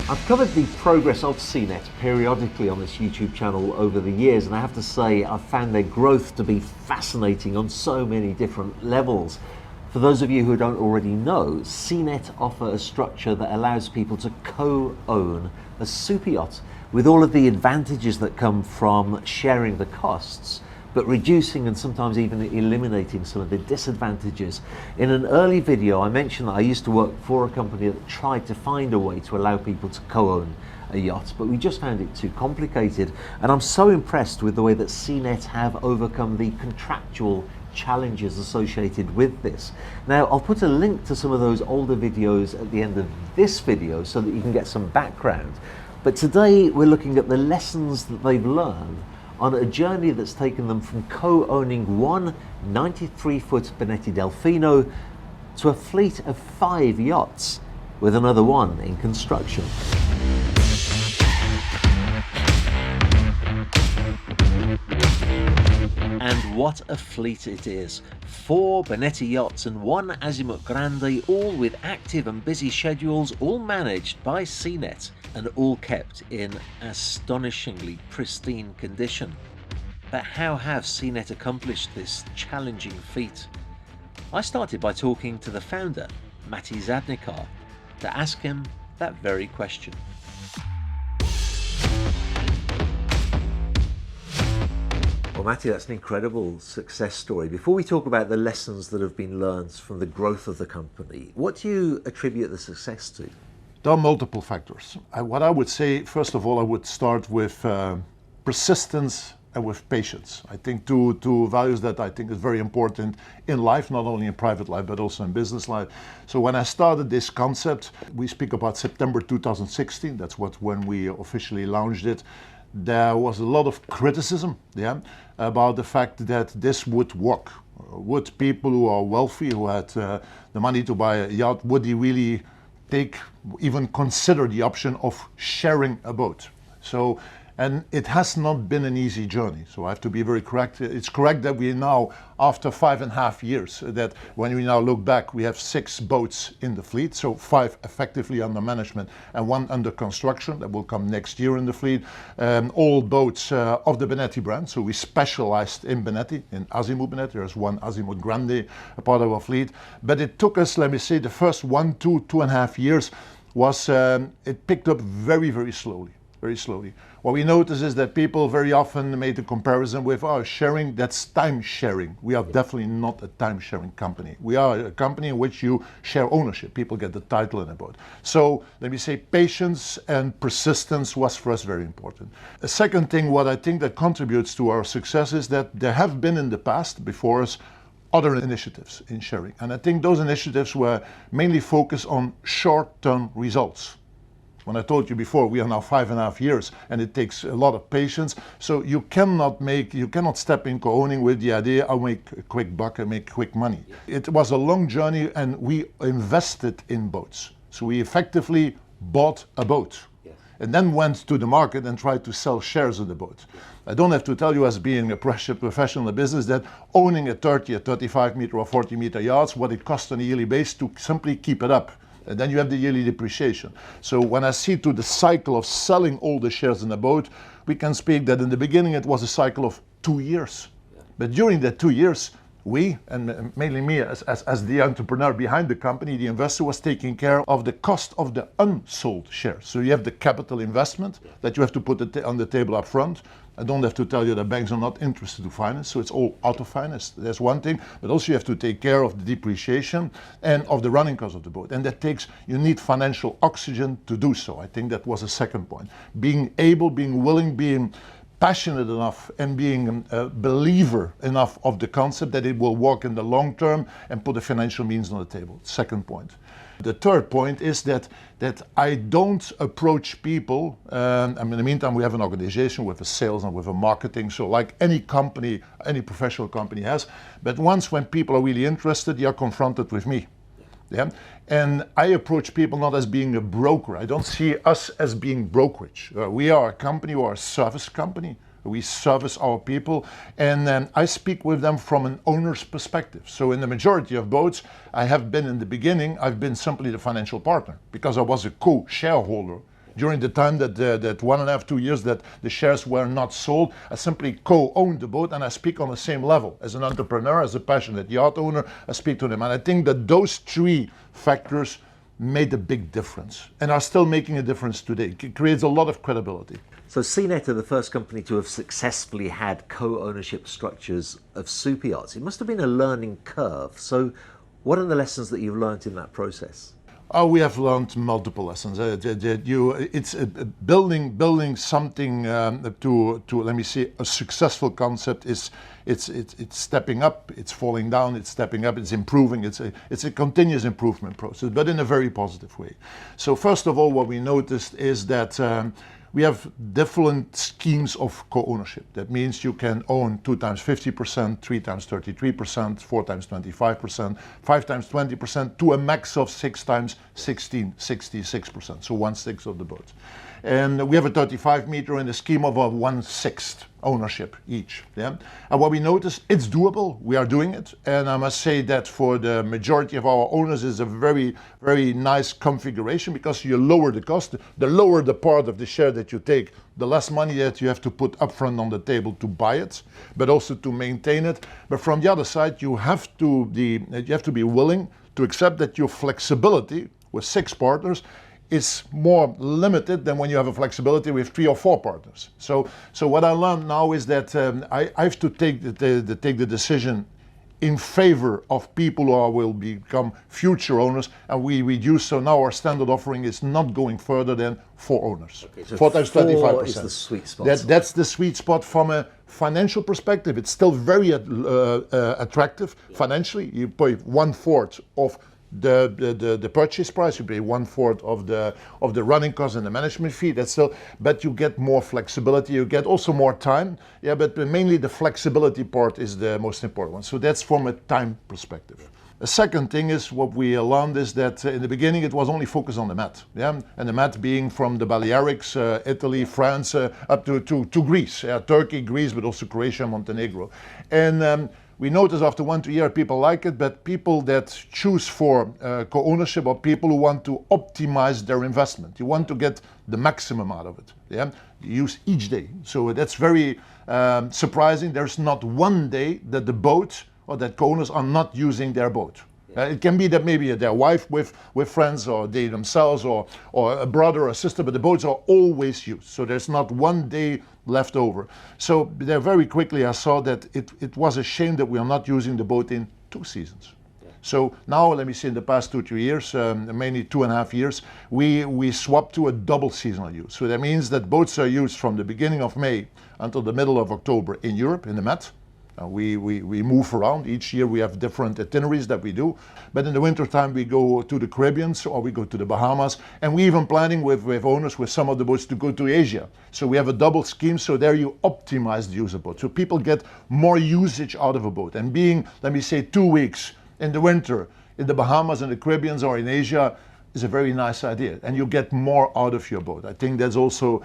I've covered the progress of SeaNet periodically on this YouTube channel over the years, and I have to say I've found their growth to be fascinating on so many different levels. For those of you who don't already know, SeaNet offer a structure that allows people to co-own a super yacht with all of the advantages that come from sharing the costs, but reducing and sometimes even eliminating some of the disadvantages. In an early video, I mentioned that I used to work for a company that tried to find a way to allow people to co-own a yacht, but we just found it too complicated. And I'm so impressed with the way that SeaNet have overcome the contractual challenges associated with this. Now, I'll put a link to some of those older videos at the end of this video so that you can get some background. But today we're looking at the lessons that they've learned on a journey that's taken them from co-owning one 93-foot Benetti Delfino to a fleet of 5 yachts, with another one in construction. And what a fleet it is. 4 Benetti yachts and 1 Azimut Grande, all with active and busy schedules, all managed by SeaNet and all kept in astonishingly pristine condition. But how have SeaNet accomplished this challenging feat? I started by talking to the founder, Matti Zadnikar, to ask him that very question. Well, Matti, that's an incredible success story. Before we talk about the lessons that have been learned from the growth of the company, what do you attribute the success to? There are multiple factors. What I would say, first of all, I would start with persistence and with patience. I think two values that I think is very important in life, not only in private life, but also in business life. So when I started this concept, we speak about September 2016, that's when we officially launched it. There was a lot of criticism, about the fact that this would work. Would people who are wealthy, who had the money to buy a yacht, would they really even consider the option of sharing a boat? So, and it has not been an easy journey. So I have to be very correct. It's correct that we now, after 5.5 years, that when we now look back, we have 6 boats in the fleet. So 5 effectively under management and 1 under construction that will come next year in the fleet. All boats of the Benetti brand. So we specialized in Benetti, in Azimut Benetti. There's 1 Azimut Grande, a part of our fleet. But it took us, let me say, the first 2.5 years was, it picked up very, very slowly. Very slowly. What we notice is that people very often made a comparison with, sharing, that's time sharing. We are definitely not a time sharing company. We are a company in which you share ownership. People get the title in a boat. So let me say patience and persistence was for us very important. A second thing, what I think that contributes to our success is that there have been in the past before us other initiatives in sharing. And I think those initiatives were mainly focused on short-term results. When I told you before, we are now 5.5 years and it takes a lot of patience. So you cannot step in co-owning with the idea, I'll make a quick buck and make quick money. It was a long journey and we invested in boats. So we effectively bought a boat and then went to the market and tried to sell shares of the boat. I don't have to tell you, as being a professional business, that owning a 30, a 35 meter or 40 meter yachts, what it costs on a yearly basis to simply keep it up. And then you have the yearly depreciation. So when I see to the cycle of selling all the shares in a boat, we can speak that in the beginning it was a cycle of 2 years. But during that 2 years, we, and mainly me as the entrepreneur behind the company, the investor, was taking care of the cost of the unsold shares. So you have the capital investment that you have to put on the table up front. I don't have to tell you that banks are not interested to finance, so it's all auto-financed. That's one thing, but also you have to take care of the depreciation and of the running costs of the boat. And that you need financial oxygen to do so. I think that was a second point. Being able, being willing, being passionate enough and being a believer enough of the concept that it will work in the long term and put the financial means on the table. Second point. The third point is that I don't approach people, in the meantime we have an organization with a sales and with a marketing, so like any company, any professional company has, but when people are really interested, they are confronted with me. Yeah? And I approach people not as being a broker. I don't see us as being brokerage. We are a company, we are a service company. We service our people, and I speak with them from an owner's perspective. So in the majority of boats, I have been in the beginning, I've been simply the financial partner because I was a co-shareholder during the time that that 1.5, 2 years that the shares were not sold. I simply co-owned the boat, and I speak on the same level as an entrepreneur, as a passionate yacht owner. I speak to them, and I think that those three factors made a big difference and are still making a difference today. It creates a lot of credibility. So SeaNet are the first company to have successfully had co-ownership structures of super yachts. It must have been a learning curve. So what are the lessons that you've learned in that process? Oh, we have learned multiple lessons. It's building something to let me say a successful concept is it's stepping up, it's falling down, it's stepping up, it's improving. It's a continuous improvement process, but in a very positive way. So first of all, what we noticed is that we have different schemes of co-ownership. That means you can own 2 times 50%, 3 times 33%, 4 times 25%, 5 times 20%, to a max of 6 times 66%, so 1/6 of the boat. And we have a 35 meter in the scheme of a 1/6 ownership each. Yeah? And what we notice, it's doable. We are doing it. And I must say that for the majority of our owners, it's a very, very nice configuration, because you lower the cost. The lower the part of the share that you take, the less money that you have to put upfront on the table to buy it, but also to maintain it. But from the other side, you have to be willing to accept that your flexibility with 6 partners is more limited than when you have a flexibility with 3 or 4 partners. So what I learned now is that I have to take the decision in favor of people who will become future owners, and we reduce. So now our standard offering is not going further than 4 owners. Okay, so 4 times 25%. is the sweet spot. That's the sweet spot from a financial perspective. It's still very attractive financially. You pay 1/4 of the purchase price. You pay 1/4 of the running cost and the management fee. That's still, but you get more flexibility. You get also more time. Yeah, but mainly the flexibility part is the most important one. So that's from a time perspective. The second thing is, what we learned is that in the beginning it was only focused on the mat, yeah, and the mat being from the Balearics, Italy, France, up to Greece, Turkey, Greece, but also Croatia, Montenegro, and we notice after 1-2 years people like it, but people that choose for co-ownership are people who want to optimize their investment. You want to get the maximum out of it. Yeah, you use each day. So that's very surprising. There's not one day that the boat or that co-owners are not using their boat. It can be that maybe their wife with friends, or they themselves, or a brother or a sister, but the boats are always used. So there's not one day left over. So there very quickly I saw that it was a shame that we are not using the boat in 2 seasons. Yeah. So now, let me say, in the past 2-3 years, mainly 2.5 years, we swapped to a double seasonal use. So that means that boats are used from the beginning of May until the middle of October in Europe, in the Met. We move around. Each year we have different itineraries that we do. But in the winter time we go to the Caribbean, or we go to the Bahamas, and we even planning with owners with some of the boats to go to Asia. So we have a double scheme, so there you optimize the use of boat. So people get more usage out of a boat. And being, let me say, 2 weeks in the winter in the Bahamas and the Caribbean or in Asia is a very nice idea, and you get more out of your boat. I think that's also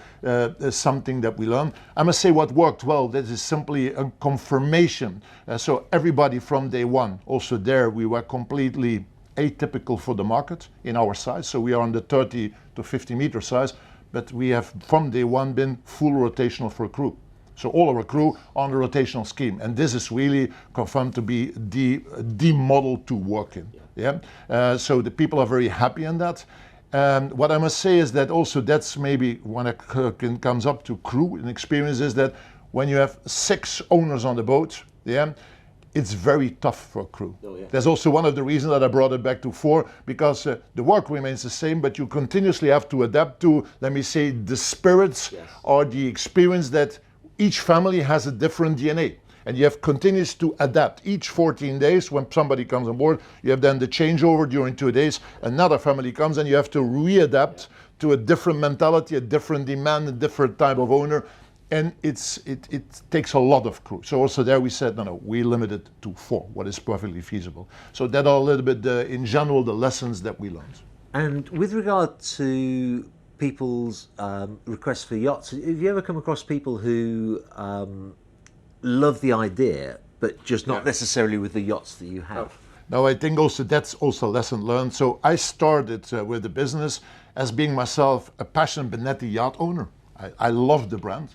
something that we learned. I must say what worked well, that is simply a confirmation. So everybody from day one, also there we were completely atypical for the market in our size. So we are on the 30 to 50 meter size, but we have from day one been full rotational for crew. So all our crew on the rotational scheme, and this is really confirmed to be the model to work in. Yeah, so the people are very happy in that. What I must say is that also that's maybe when it comes up to crew and experience, is that when you have 6 owners on the boat, yeah, it's very tough for a crew. Oh, yeah. That's also one of the reasons that I brought it back to 4, because the work remains the same, but you continuously have to adapt to, let me say, the spirits, yes, or the experience that each family has a different DNA. And you have continues to adapt. Each 14 days, when somebody comes on board, you have then the changeover during 2 days. Another family comes and you have to readapt to a different mentality, a different demand, a different type of owner. And it takes a lot of crew. So also there we said, no, we limit it to 4, what is perfectly feasible. So that are a little bit, in general, the lessons that we learned. And with regard to people's requests for yachts, have you ever come across people who love the idea, but just not necessarily with the yachts that you have? No, I think also that's also a lesson learned. So I started with the business as being myself a passionate Benetti yacht owner. I love the brand,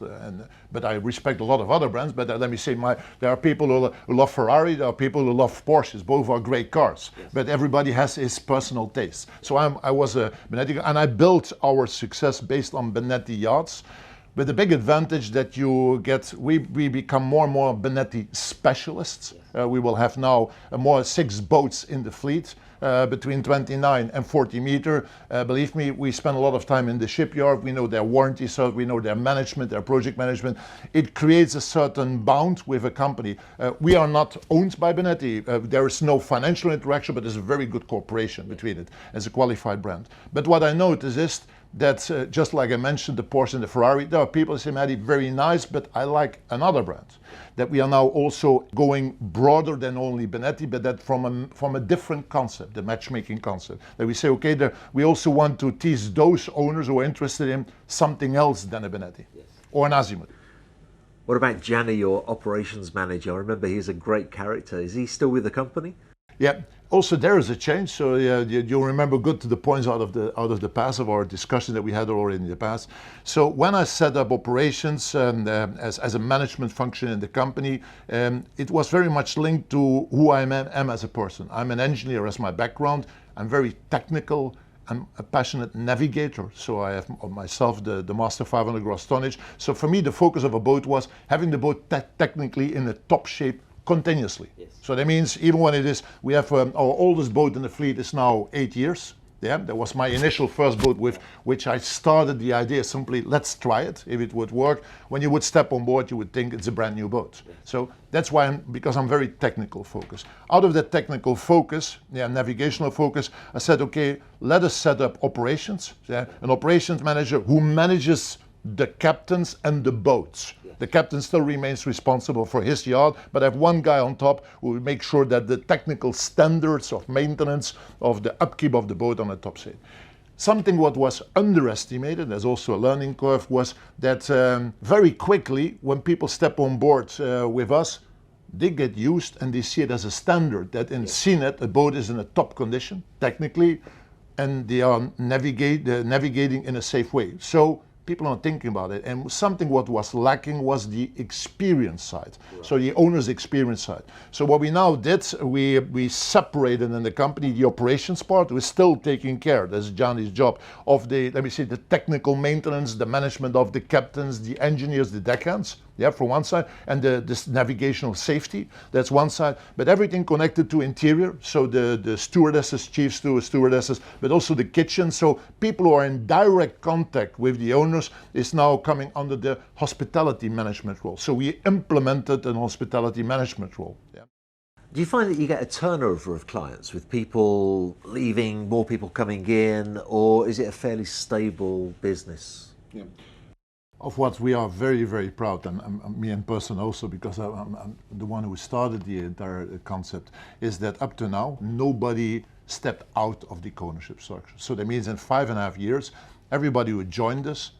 but I respect a lot of other brands. But let me say, there are people who love Ferrari, there are people who love Porsches. Both are great cars, yes. But everybody has his personal taste. So I was a Benetti, and I built our success based on Benetti yachts. With the big advantage that you get, we become more and more Benetti specialists. Yes. We will have now more 6 boats in the fleet. Between 29 and 40 meter. Believe me, we spend a lot of time in the shipyard. We know their warranty, so we know their management, their project management. It creates a certain bond with a company. We are not owned by Benetti. There is no financial interaction, but there's a very good cooperation between it as a qualified brand. But what I notice is that just like I mentioned, the Porsche and the Ferrari, there are people who say, Matty, very nice, but I like another brand. That we are now also going broader than only Benetti, but that from a different concept, the matchmaking concept. That we say, okay, we also want to tease those owners who are interested in something else than a Benetti, yes. Or an Azimuth. What about Gianni, your operations manager? I remember he's a great character. Is he still with the company? Yeah. Also, there is a change. So you'll remember good to the points out of the past of our discussion that we had already in the past. So when I set up operations as a management function in the company, it was very much linked to who I am as a person. I'm an engineer as my background. I'm very technical. I'm a passionate navigator, so I have myself the Master 500 gross tonnage. So for me, the focus of a boat was having the boat technically in a top shape continuously. Yes. So that means even when it is, we have our oldest boat in the fleet is now 8 years. Yeah, that was my initial first boat with which I started the idea simply, let's try it, if it would work. When you would step on board, you would think it's a brand new boat. Yes. So that's why because I'm very technical focused. Out of that technical focus, navigational focus, I said, okay, let us set up operations. Yeah, an operations manager who manages the captains and the boats. The captain still remains responsible for his yacht, but I have one guy on top who will make sure that the technical standards of maintenance of the upkeep of the boat on the top side. Something what was underestimated, there's also a learning curve, was that very quickly when people step on board with us, they get used and they see it as a standard that in SeaNet a boat is in a top condition technically and they are navigating in a safe way. So people aren't thinking about it, and something what was lacking was the experience side. Right. So the owner's experience side. So what we now did, we separated in the company the operations part. We're still taking care, that's Johnny's job, of the, let me say, the technical maintenance, the management of the captains, the engineers, the deckhands. Yeah, from one side, and this navigational safety, that's one side, but everything connected to interior, so the stewardesses, chief stewardesses, but also the kitchen, so people who are in direct contact with the owners is now coming under the hospitality management role. So we implemented an hospitality management role. Yeah. Do you find that you get a turnover of clients with people leaving, more people coming in, or is it a fairly stable business? Yeah. Of what we are very, very proud, and me in person also, because I'm the one who started the entire concept, is that up to now, nobody stepped out of the coownership structure. So that means in 5.5 years, everybody who joined us,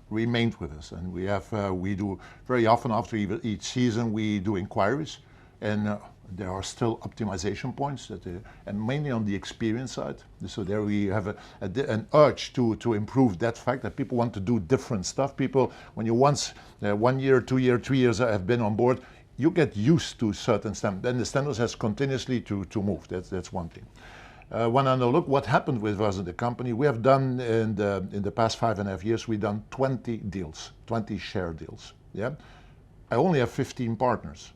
remained with us. And we do very often after each season, we do inquiries, and there are still optimization points and mainly on the experience side. So there we have an urge to improve that fact that people want to do different stuff. People, when you once 1 year, 2 years, 3 years have been on board, you get used to certain standards. Then the standards has continuously to move. That's one thing. When I now look what happened with us in the company, we have done in the past 5.5 years, we've done 20 deals, 20 share deals. Yeah, I only have 15 partners.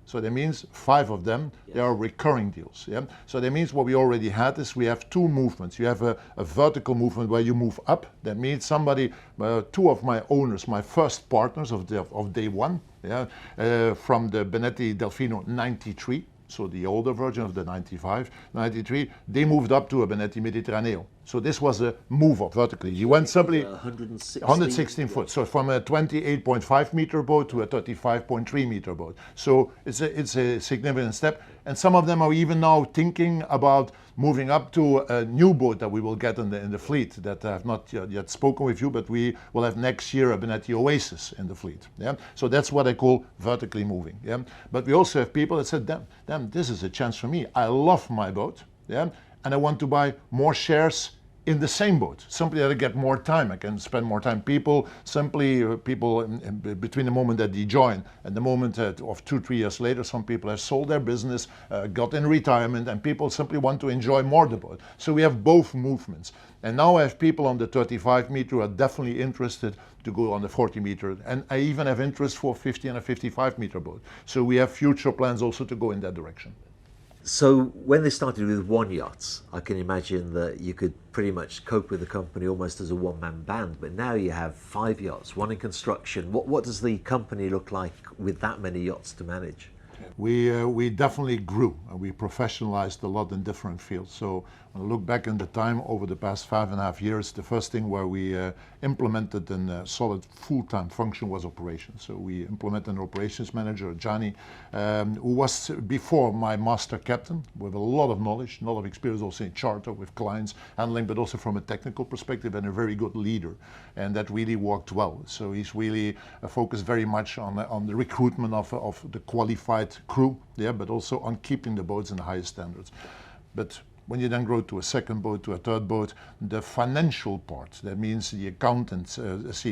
So that means 5 of them, they are recurring deals. Yeah? So that means what we already had is we have 2 movements. You have a vertical movement where you move up. That means somebody, 2 of my owners, my first partners of day one, from the Benetti Delfino 93, so the older version of the 95, 93, they moved up to a Benetti Mediterraneo. So this was a move up vertically. You went simply 116 yeah. foot. So from a 28.5 meter boat to a 35.3 meter boat. So it's a significant step. And some of them are even now thinking about moving up to a new boat that we will get in the fleet that I have not yet spoken with you, but we will have next year a Benetti Oasis in the fleet. Yeah? So that's what I call vertically moving. Yeah? But we also have people that said, damn, this is a chance for me. I love my boat, yeah? And I want to buy more shares in the same boat, simply that I get more time. I can spend more time. People between the moment that they join and the moment of 2-3 years later, some people have sold their business, got in retirement, and people simply want to enjoy more the boat. So we have both movements. And now I have people on the 35 meter who are definitely interested to go on the 40 meter. And I even have interest for 50 and a 55 meter boat. So we have future plans also to go in that direction. So when they started with one yacht, I can imagine that you could pretty much cope with the company almost as a one-man band. But now you have 5 yachts, one in construction. What does the company look like with that many yachts to manage? We definitely grew and we professionalized a lot in different fields. So when I look back in the time over the past 5.5 years, the first thing where we implemented a solid full-time function was operations. So we implemented an operations manager, Johnny, who was before my master captain with a lot of knowledge, a lot of experience also in charter with clients handling, but also from a technical perspective, and a very good leader. And that really worked well. So he's really focused very much on the recruitment of the qualified crew, yeah, but also on keeping the boats in the highest standards. But when you then grow to a second boat, to a third boat, the financial part, that means the accountants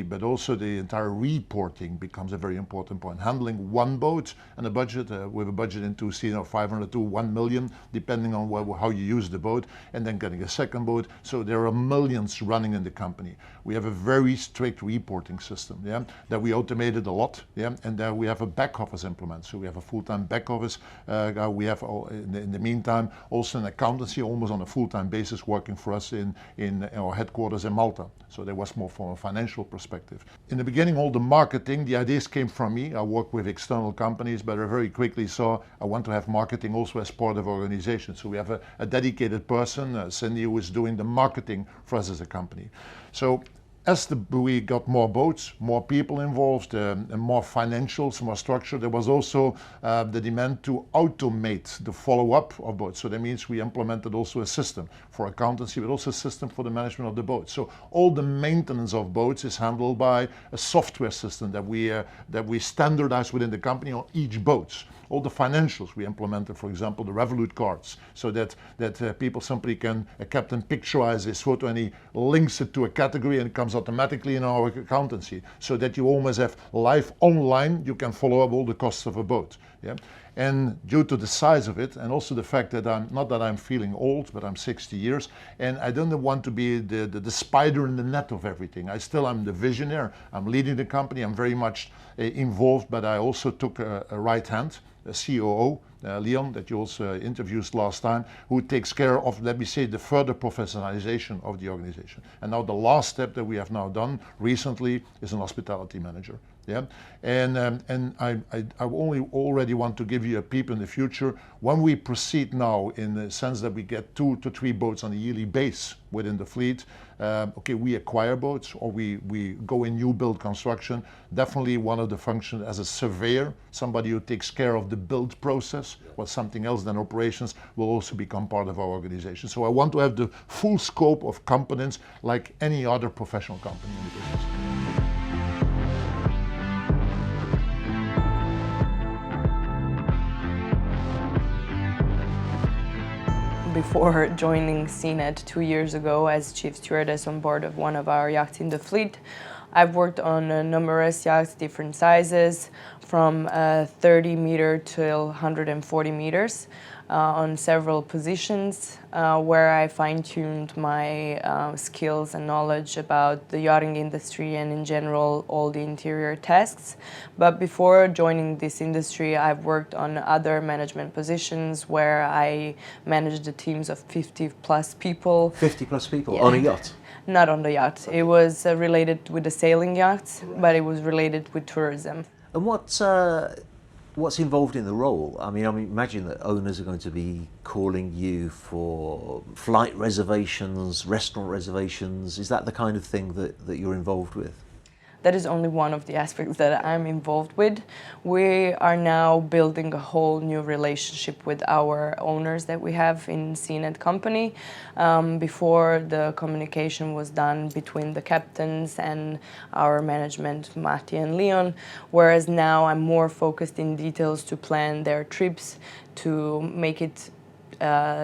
but also the entire reporting becomes a very important point. Handling one boat and a budget, with a budget into 500 to 1 million, depending on how you use the boat, and then getting a second boat. So there are millions running in the company. We have a very strict reporting system, yeah, that we automated a lot, yeah, and we have a back office implement. So we have a full-time back office. We have in the meantime also an accountancy almost on a full-time basis working for us in our headquarters in Malta. So there was more from a financial perspective. In the beginning, all the marketing, the ideas came from me. I worked with external companies, but I very quickly saw I want to have marketing also as part of our organization. So we have a dedicated person, Cindy, who is doing the marketing for us as a company. So as we got more boats, more people involved, and more financials, more structure, there was also the demand to automate the follow-up of boats. So that means we implemented also a system for accountancy, but also a system for the management of the boat. So all the maintenance of boats is handled by a software system that we standardize within the company on each boat. All the financials we implemented, for example, the Revolut cards, so that people simply a captain picturize his photo and he links it to a category and it comes automatically in our accountancy, so that you almost have live online, you can follow up all the costs of a boat. Yeah? And due to the size of it, and also the fact that I'm feeling old, but I'm 60 years, and I don't want to be the spider in the net of everything. I still am the visionary. I'm leading the company. I'm very much involved, but I also took a right hand, a COO, Leon, that you also interviewed last time, who takes care of, let me say, the further professionalization of the organization. And now the last step that we have now done recently is an hospitality manager. Yeah, and I already want to give you a peep in the future. When we proceed now in the sense that we get 2 to 3 boats on a yearly base within the fleet, okay, we acquire boats or we go in new build construction. Definitely one of the functions as a surveyor, somebody who takes care of the build process, or something else than operations, will also become part of our organization. So I want to have the full scope of competence like any other professional company in the business. Before joining SeaNet 2 years ago as chief stewardess on board of one of our yachts in the fleet, I've worked on numerous yachts, different sizes, from 30 meter to 140 meters, on several positions, where I fine-tuned my skills and knowledge about the yachting industry and in general all the interior tasks. But before joining this industry, I've worked on other management positions where I managed the teams of 50 plus people. 50 plus people, Yeah. on a yacht? Not on the yacht. It was related with the sailing yachts, but it was related with tourism. And what What's involved in the role? I imagine that owners are going to be calling you for flight reservations, restaurant reservations. Is that the kind of thing that you're involved with? That is only one of the aspects that I'm involved with. We are now building a whole new relationship with our owners that we have in SeaNet company. Before, the communication was done between the captains and our management, Matti and Leon, whereas now I'm more focused in details to plan their trips, to make it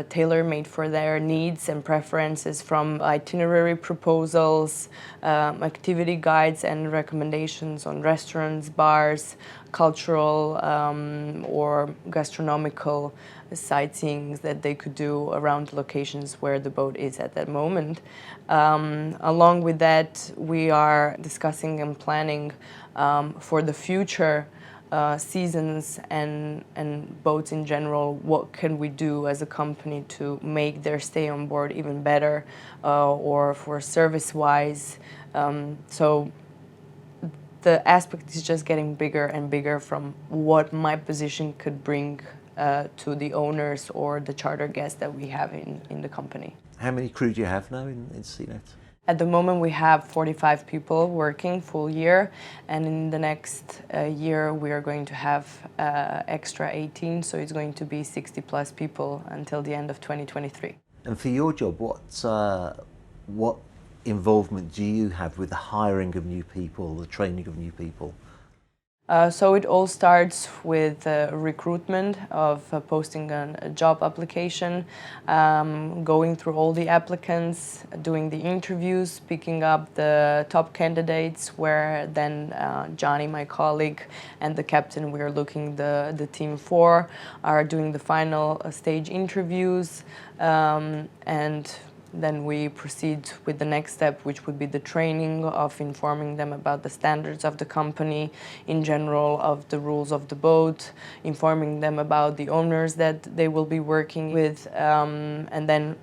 tailor-made for their needs and preferences, from itinerary proposals, activity guides and recommendations on restaurants, bars, cultural or gastronomical sightseeing that they could do around the locations where the boat is at that moment. Along with that, we are discussing and planning for the future seasons and boats in general. What can we do as a company to make their stay on board even better, or for service-wise? So the aspect is just getting bigger and bigger from what my position could bring to the owners or the charter guests that we have in the company. How many crew do you have now in SeaNet? At the moment we have 45 people working full year, and in the next year we are going to have extra 18, so it's going to be 60 plus people until the end of 2023. And for your job, what involvement do you have with the hiring of new people, the training of new people? So it all starts with recruitment of posting a job application, going through all the applicants, doing the interviews, picking up the top candidates, where then Johnny, my colleague, and the captain we are looking the team for are doing the final stage interviews, and then we proceed with the next step, which would be the training of informing them about the standards of the company, in general of the rules of the boat, informing them about the owners that they will be working with, and then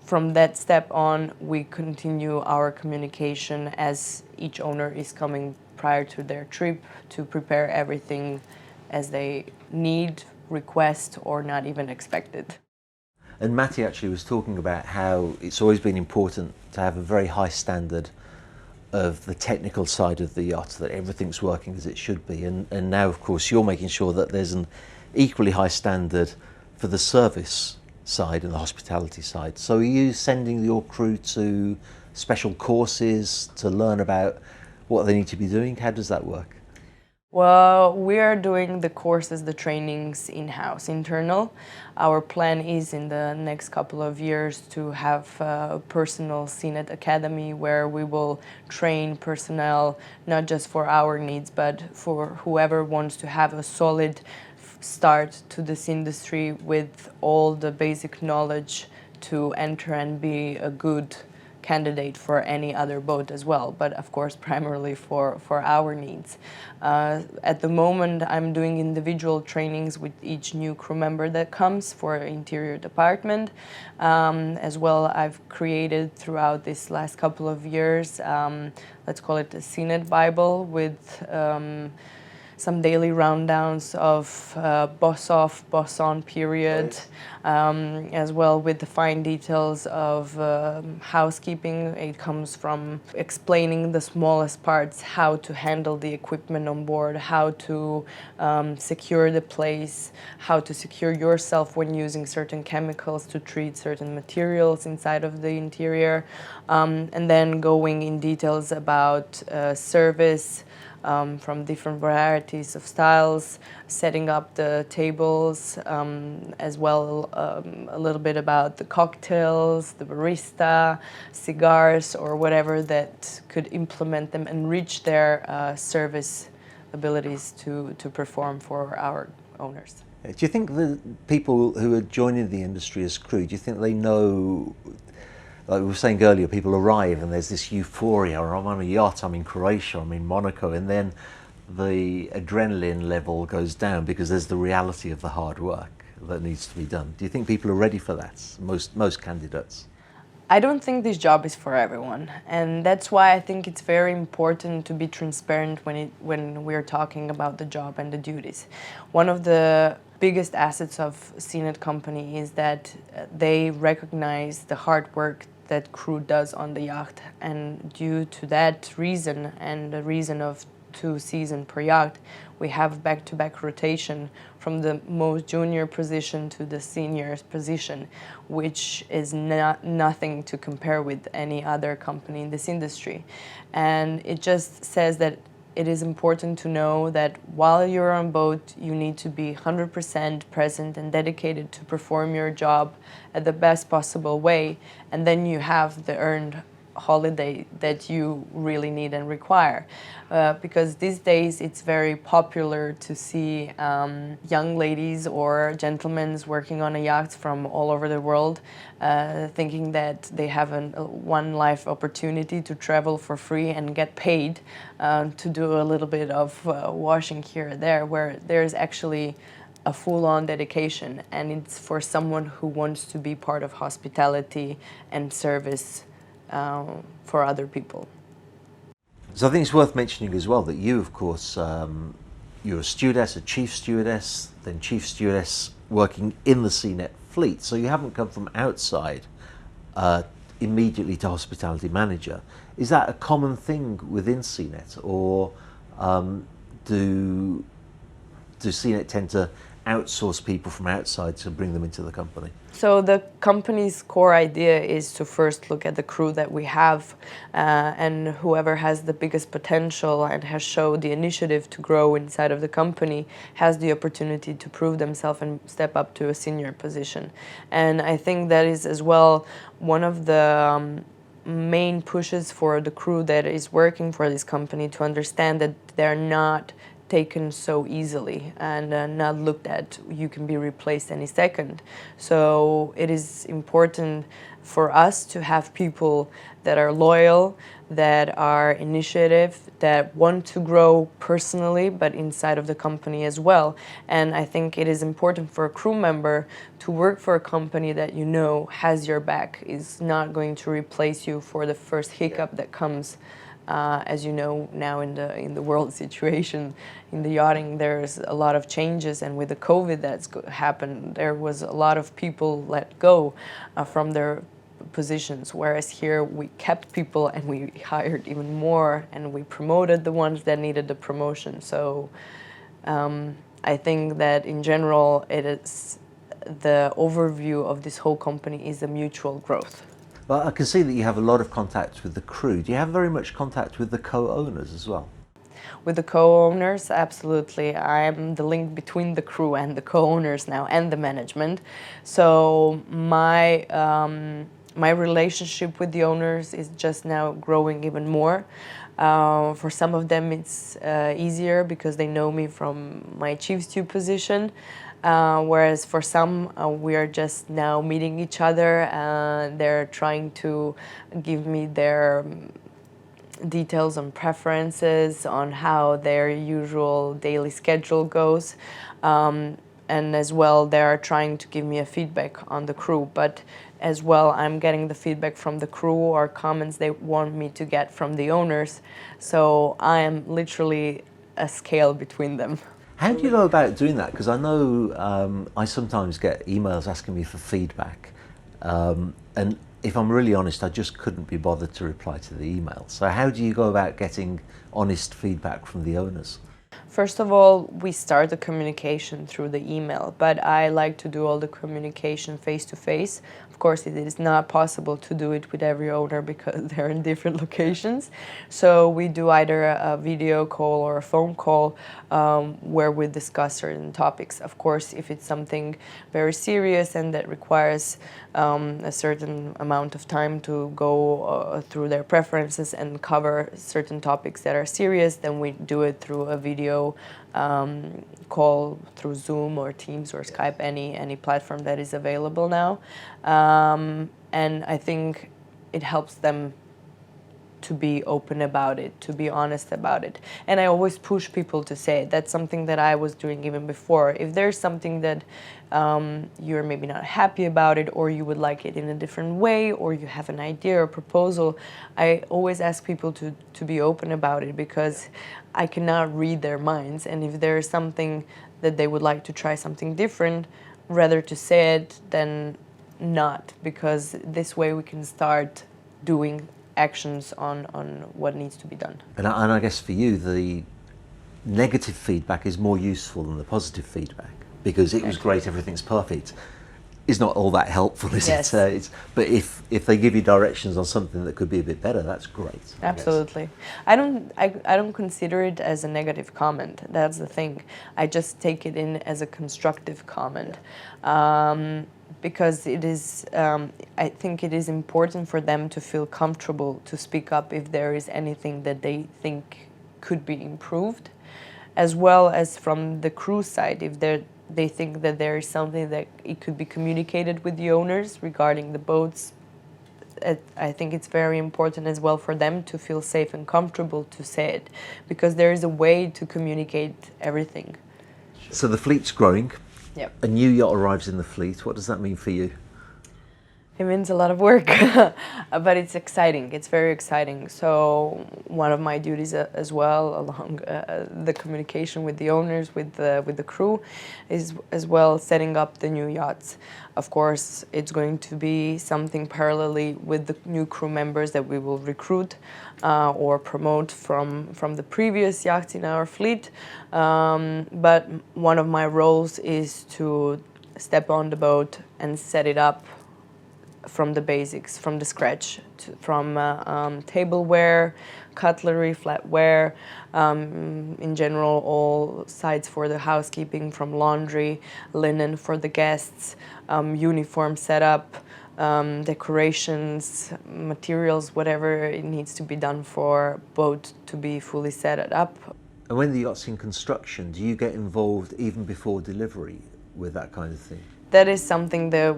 from that step on we continue our communication as each owner is coming prior to their trip to prepare everything as they need, request, or not even expected. And Matti actually was talking about how it's always been important to have a very high standard of the technical side of the yacht, that everything's working as it should be. And now, of course, you're making sure that there's an equally high standard for the service side and the hospitality side. So are you sending your crew to special courses to learn about what they need to be doing? How does that work? Well, we are doing the courses, the trainings in-house, internal. Our plan is in the next couple of years to have a personal SeaNet Academy where we will train personnel, not just for our needs, but for whoever wants to have a solid start to this industry with all the basic knowledge to enter and be a good candidate for any other boat as well, but of course primarily for our needs. At the moment I'm doing individual trainings with each new crew member that comes for interior department. As well, I've created throughout this last couple of years, let's call it a SeaNet Bible, with some daily rundowns of boss off, boss on period, as well with the fine details of housekeeping. It comes from explaining the smallest parts, how to handle the equipment on board, how to secure the place, how to secure yourself when using certain chemicals to treat certain materials inside of the interior, and then going in details about service, from different varieties of styles, setting up the tables, as well a little bit about the cocktails, the barista, cigars, or whatever that could implement them and reach their service abilities to perform for our owners. Do you think the people who are joining the industry as crew, do you think they know, like we were saying earlier, people arrive and there's this euphoria, or I'm on a yacht, I'm in Croatia, I'm in Monaco, and then the adrenaline level goes down because there's the reality of the hard work that needs to be done. Do you think people are ready for that, most candidates? I don't think this job is for everyone, and that's why I think it's very important to be transparent when we're talking about the job and the duties. One of the biggest assets of SeaNet company is that they recognize the hard work that crew does on the yacht, and due to that reason and the reason of 2 seasons per yacht, we have back-to-back rotation from the most junior position to the senior position, which is nothing to compare with any other company in this industry. And it just says that it is important to know that while you're on boat, you need to be 100% present and dedicated to perform your job at the best possible way, and then you have the earned holiday that you really need and require. Because these days it's very popular to see young ladies or gentlemen working on a yacht from all over the world, thinking that they have a one life opportunity to travel for free and get paid to do a little bit of washing here and there, where there's actually a full-on dedication, and it's for someone who wants to be part of hospitality and service for other people. So I think it's worth mentioning as well that you, of course, you're a stewardess, a chief stewardess, then chief stewardess working in the SeaNet fleet. So you haven't come from outside immediately to hospitality manager. Is that a common thing within SeaNet, or do SeaNet tend to outsource people from outside to bring them into the company? So the company's core idea is to first look at the crew that we have, and whoever has the biggest potential and has showed the initiative to grow inside of the company has the opportunity to prove themselves and step up to a senior position. And I think that is as well one of the main pushes for the crew that is working for this company, to understand that they're not taken so easily and not looked at, you can be replaced any second. So it is important for us to have people that are loyal, that are initiative, that want to grow personally but inside of the company as well. And I think it is important for a crew member to work for a company that you know has your back, is not going to replace you for the first hiccup that comes. As you know, now in the world situation, in the yachting, there's a lot of changes, and with the COVID that's happened, there was a lot of people let go from their positions, whereas here we kept people and we hired even more, and we promoted the ones that needed the promotion. So I think that in general, it is the overview of this whole company is a mutual growth. Well, I can see that you have a lot of contact with the crew. Do you have very much contact with the co-owners as well? With the co-owners, absolutely. I'm the link between the crew and the co-owners now, and the management. So my relationship with the owners is just now growing even more. For some of them it's easier because they know me from my chief stew position. Whereas for some, we are just now meeting each other, and they're trying to give me their details on preferences, on how their usual daily schedule goes. And as well, they are trying to give me a feedback on the crew. But as well, I'm getting the feedback from the crew or comments they want me to get from the owners. So I am literally a scale between them. How do you go about doing that? Because I know I sometimes get emails asking me for feedback, and if I'm really honest, I just couldn't be bothered to reply to the email. So how do you go about getting honest feedback from the owners? First of all, we start the communication through the email, but I like to do all the communication face-to-face. Of course, it is not possible to do it with every owner because they're in different locations. So we do either a video call or a phone call where we discuss certain topics. Of course, if it's something very serious and that requires a certain amount of time to go through their preferences and cover certain topics that are serious, then we do it through a video call through Zoom or Teams or Skype, any platform that is available now. And I think it helps them to be open about it, to be honest about it. And I always push people to say it. That's something that I was doing even before. If there's something that you're maybe not happy about it, or you would like it in a different way, or you have an idea or proposal, I always ask people to be open about it, because I cannot read their minds. And if there's something that they would like to try something different, rather to say it than not, because this way we can start doing actions on what needs to be done. And I guess for you, the negative feedback is more useful than the positive feedback, because it was great, everything's perfect, is not all that helpful, is Yes. it? But if they give you directions on something that could be a bit better, that's great. I guess. Absolutely. I don't consider it as a negative comment. That's the thing. I just take it in as a constructive comment. Because it is, I think it is important for them to feel comfortable to speak up if there is anything that they think could be improved, as well as from the crew side, if they think that there is something that it could be communicated with the owners regarding the boats. I think it's very important as well for them to feel safe and comfortable to say it, because there is a way to communicate everything. So the fleet's growing. Yep. A new yacht arrives in the fleet. What does that mean for you? It means a lot of work, but it's exciting. It's very exciting. So one of my duties as well, along the communication with the owners, with the crew, is as well setting up the new yachts. Of course, it's going to be something parallelly with the new crew members that we will recruit or promote from the previous yachts in our fleet. But one of my roles is to step on the boat and set it up from the basics, from the scratch, from tableware, cutlery, flatware, in general all sides for the housekeeping, from laundry, linen for the guests, uniform setup, decorations, materials, whatever it needs to be done for boat to be fully set up. And when the yacht's in construction, do you get involved even before delivery with that kind of thing? That is something that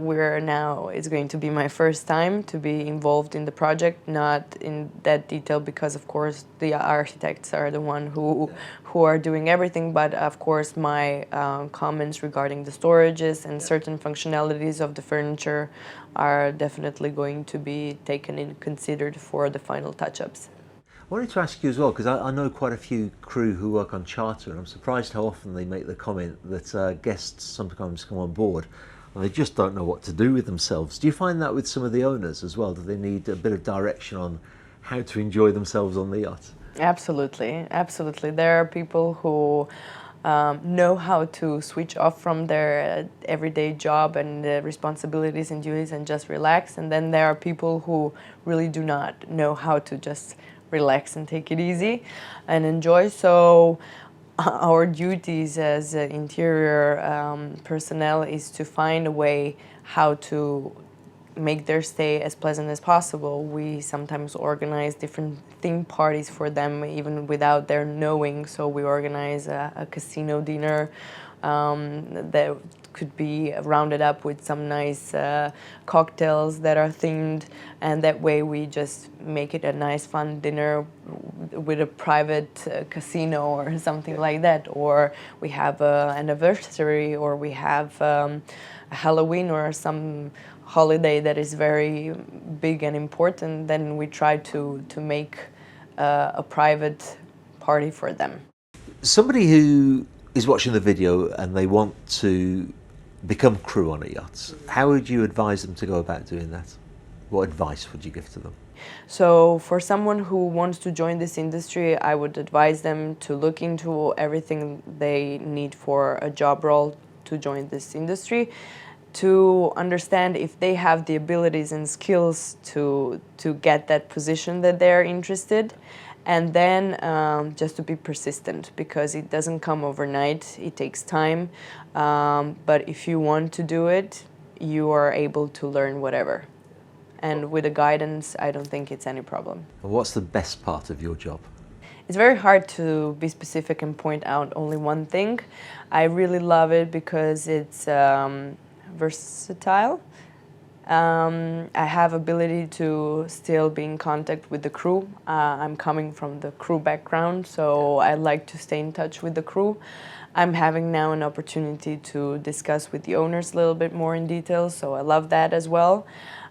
it's going to be my first time to be involved in the project, not in that detail, because of course the architects are the one who are doing everything, but of course my comments regarding the storages and certain functionalities of the furniture are definitely going to be taken and considered for the final touch-ups. I wanted to ask you as well, because I know quite a few crew who work on charter, and I'm surprised how often they make the comment that guests sometimes come on board and they just don't know what to do with themselves. Do you find that with some of the owners as well? Do they need a bit of direction on how to enjoy themselves on the yacht? Absolutely, absolutely. There are people who know how to switch off from their everyday job and responsibilities and duties and just relax, and then there are people who really do not know how to just relax and take it easy and enjoy. So our duties as interior personnel is to find a way how to make their stay as pleasant as possible. We sometimes organize different theme parties for them even without their knowing. So we organize a casino dinner that could be rounded up with some nice cocktails that are themed, and that way we just make it a nice fun dinner with a private casino or something like that. Or we have an anniversary, or we have a Halloween or some holiday that is very big and important, then we try to make a private party for them. Somebody who is watching the video and they want to become crew on a yacht, how would you advise them to go about doing that? What advice would you give to them? So for someone who wants to join this industry, I would advise them to look into everything they need for a job role to join this industry, to understand if they have the abilities and skills to get that position that they're interested, and then just to be persistent, because it doesn't come overnight, it takes time, but if you want to do it, you are able to learn whatever. And with the guidance, I don't think it's any problem. And what's the best part of your job? It's very hard to be specific and point out only one thing. I really love it because it's versatile, I have ability to still be in contact with the crew. I'm coming from the crew background, so I like to stay in touch with the crew. I'm having now an opportunity to discuss with the owners a little bit more in detail, so I love that as well.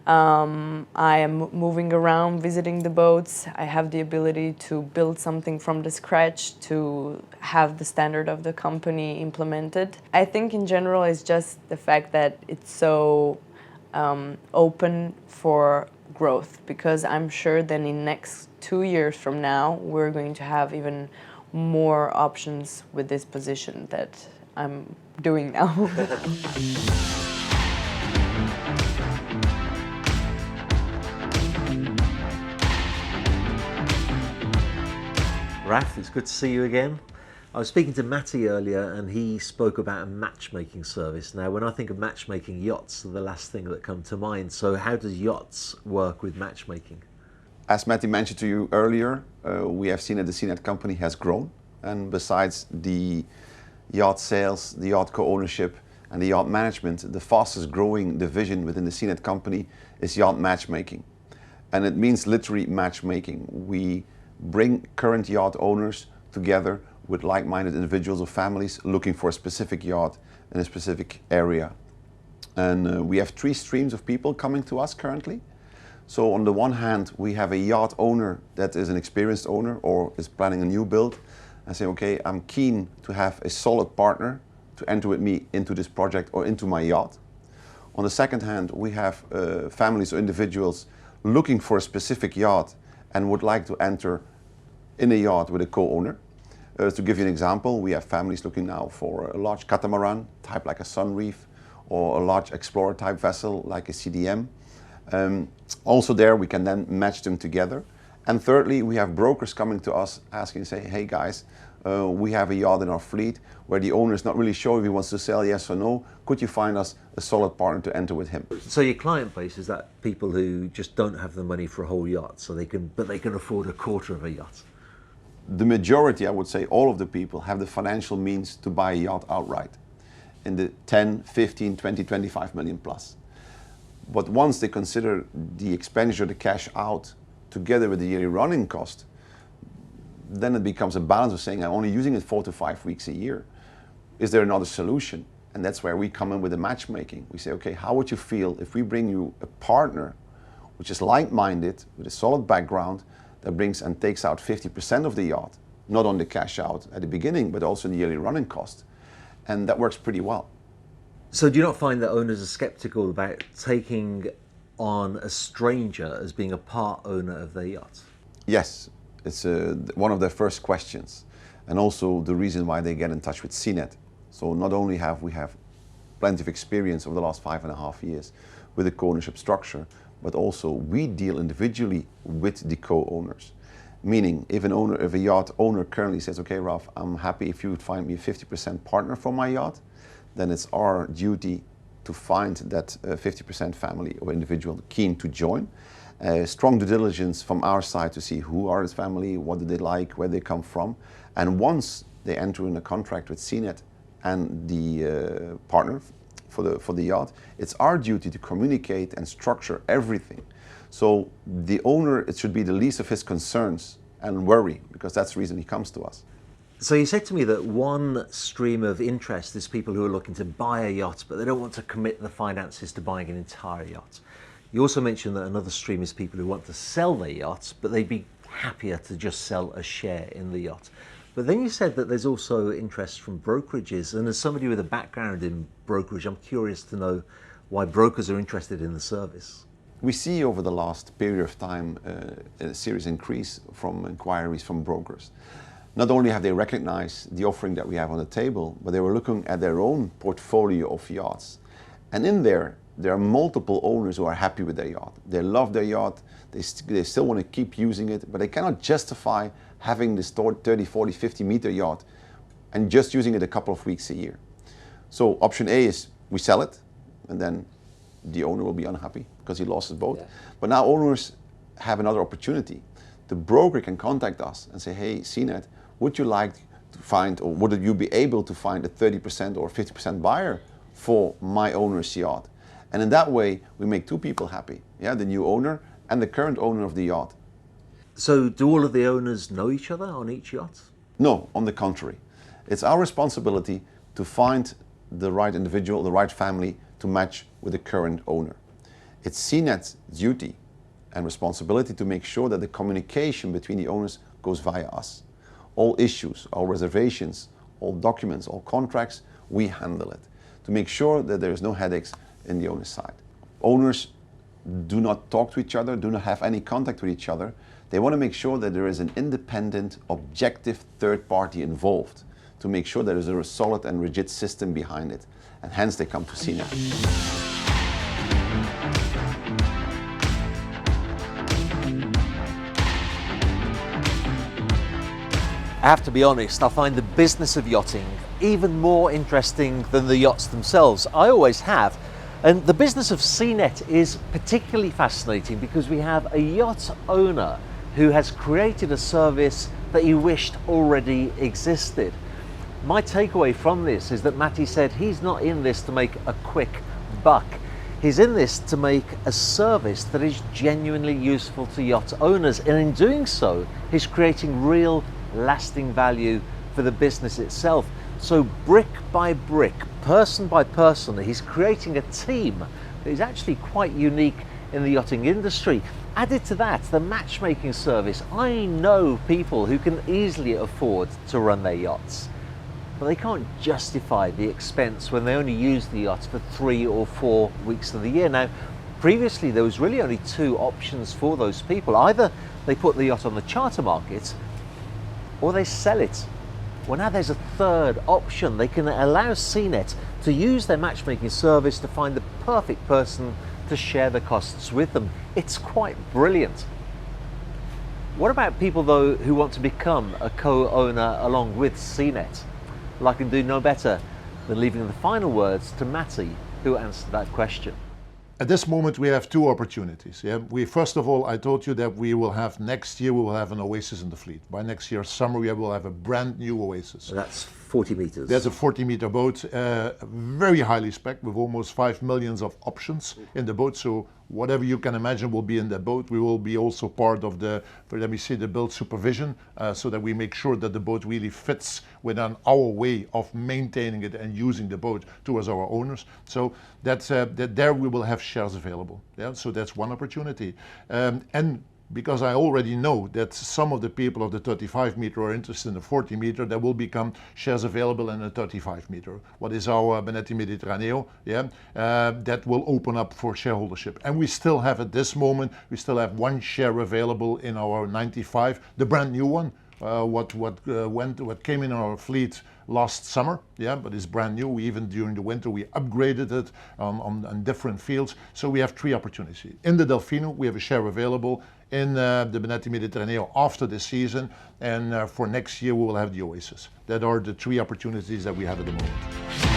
I am moving around, visiting the boats. I have the ability to build something from the scratch, to have the standard of the company implemented. I think in general it's just the fact that it's so open for growth, because I'm sure that in next 2 years from now we're going to have even more options with this position that I'm doing now. Raf, it's good to see you again. I was speaking to Matty earlier and he spoke about a matchmaking service. Now, when I think of matchmaking, yachts are the last thing that come to mind. So how does yachts work with matchmaking? As Matty mentioned to you earlier, we have seen that the SeaNet company has grown. And besides the yacht sales, the yacht co-ownership and the yacht management, the fastest growing division within the SeaNet company is yacht matchmaking. And it means literally matchmaking. We bring current yacht owners together with like-minded individuals or families looking for a specific yacht in a specific area. And we have 3 streams of people coming to us currently. So on the one hand, we have a yacht owner that is an experienced owner or is planning a new build and say, okay, I'm keen to have a solid partner to enter with me into this project or into my yacht. On the second hand, we have families or individuals looking for a specific yacht and would like to enter in a yacht with a co-owner. To give you an example, we have families looking now for a large catamaran, type like a Sunreef, or a large explorer type vessel like a CDM. Also there we can then match them together. And thirdly, we have brokers coming to us asking, say, hey guys, we have a yacht in our fleet where the owner is not really sure if he wants to sell, yes or no. Could you find us a solid partner to enter with him? So your client base, is that people who just don't have the money for a whole yacht, but they can afford a quarter of a yacht? The majority, I would say, all of the people have the financial means to buy a yacht outright in the 10, 15, 20, 25 million plus. But once they consider the expenditure, the cash out, together with the yearly running cost, then it becomes a balance of saying, I'm only using it 4 to 5 weeks a year. Is there another solution? And that's where we come in with the matchmaking. We say, okay, how would you feel if we bring you a partner which is like-minded, with a solid background, that brings and takes out 50% of the yacht, not on the cash out at the beginning, but also in the yearly running cost. And that works pretty well. So do you not find that owners are skeptical about taking on a stranger as being a part owner of their yacht? Yes, it's one of their first questions, and also the reason why they get in touch with SeaNet. So not only have we plenty of experience over the last 5.5 years with the co-ownership structure, but also we deal individually with the co-owners. Meaning, if a yacht owner currently says, okay, Ralph, I'm happy if you would find me a 50% partner for my yacht, then it's our duty to find that 50% family or individual keen to join. Strong due diligence from our side to see who are his family, what do they like, where they come from. And once they enter in a contract with SeaNet and the partner for the yacht, it's our duty to communicate and structure everything. So the owner, it should be the least of his concerns and worry, because that's the reason he comes to us. So you said to me that one stream of interest is people who are looking to buy a yacht, but they don't want to commit the finances to buying an entire yacht. You also mentioned that another stream is people who want to sell their yachts, but they'd be happier to just sell a share in the yacht. But then you said that there's also interest from brokerages, and as somebody with a background in brokerage, I'm curious to know why brokers are interested in the service. We see over the last period of time a serious increase from inquiries from brokers. Not only have they recognized the offering that we have on the table, but they were looking at their own portfolio of yachts. And in there are multiple owners who are happy with their yacht. They love their yacht, they still want to keep using it, but they cannot justify having this 30, 40, 50 meter yacht and just using it a couple of weeks a year. So option A is we sell it, and then the owner will be unhappy because he lost his boat. Yeah. But now owners have another opportunity. The broker can contact us and say, hey, SeaNet, would you like to find, or would you be able to find a 30% or 50% buyer for my owner's yacht? And in that way, we make two people happy, yeah, the new owner and the current owner of the yacht. So do all of the owners know each other on each yacht? No, on the contrary. It's our responsibility to find the right individual, the right family to match with the current owner. It's SeaNet's duty and responsibility to make sure that the communication between the owners goes via us. All issues, all reservations, all documents, all contracts, we handle it to make sure that there is no headaches in the owner's side. Owners do not talk to each other, do not have any contact with each other. They want to make sure that there is an independent, objective third party involved to make sure there is a solid and rigid system behind it. And hence they come to SeaNet. I have to be honest, I find the business of yachting even more interesting than the yachts themselves. I always have. And the business of SeaNet is particularly fascinating because we have a yacht owner who has created a service that he wished already existed. My takeaway from this is that Matty said he's not in this to make a quick buck. He's in this to make a service that is genuinely useful to yacht owners. And in doing so, he's creating real lasting value for the business itself. So brick by brick, person by person, he's creating a team that is actually quite unique in the yachting industry. Added to that, the matchmaking service. I know people who can easily afford to run their yachts, but they can't justify the expense when they only use the yacht for 3 or 4 weeks of the year. Now, previously there was really only 2 options for those people. Either they put the yacht on the charter market or they sell it. Well, now there's a third option. They can allow SeaNet to use their matchmaking service to find the perfect person to share the costs with them. It's quite brilliant. What about people though who want to become a co-owner along with SeaNet? Well, I can do no better than leaving the final words to Matty, who answered that question. At this moment, we have 2 opportunities. Yeah? First of all, I told you that we will have next year, we will have an Oasis in the fleet. By next year summer, we will have a brand new Oasis. So that's 40 meters. That's a 40-meter boat, very highly spec with almost 5 million of options in the boat. So whatever you can imagine will be in that boat. We will be also part of the, let me say, the build supervision, so that we make sure that the boat really fits within our way of maintaining it and using the boat towards our owners. So that's that there we will have shares available. Yeah, so that's one opportunity, and because I already know that some of the people of the 35 meter are interested in the 40 meter, there will become shares available in the 35 meter. What is our Benetti Mediterraneo? Yeah, that will open up for shareholdership. And we still have at this moment, we still have 1 share available in our 95, the brand new one. What came in our fleet last summer, yeah, but it's brand new. We even during the winter we upgraded it on different fields. So we have 3 opportunities. In the Delfino, we have a share available. In the Benetti Mediterraneo after this season, and for next year we will have the Oasis. That are the 3 opportunities that we have at the moment.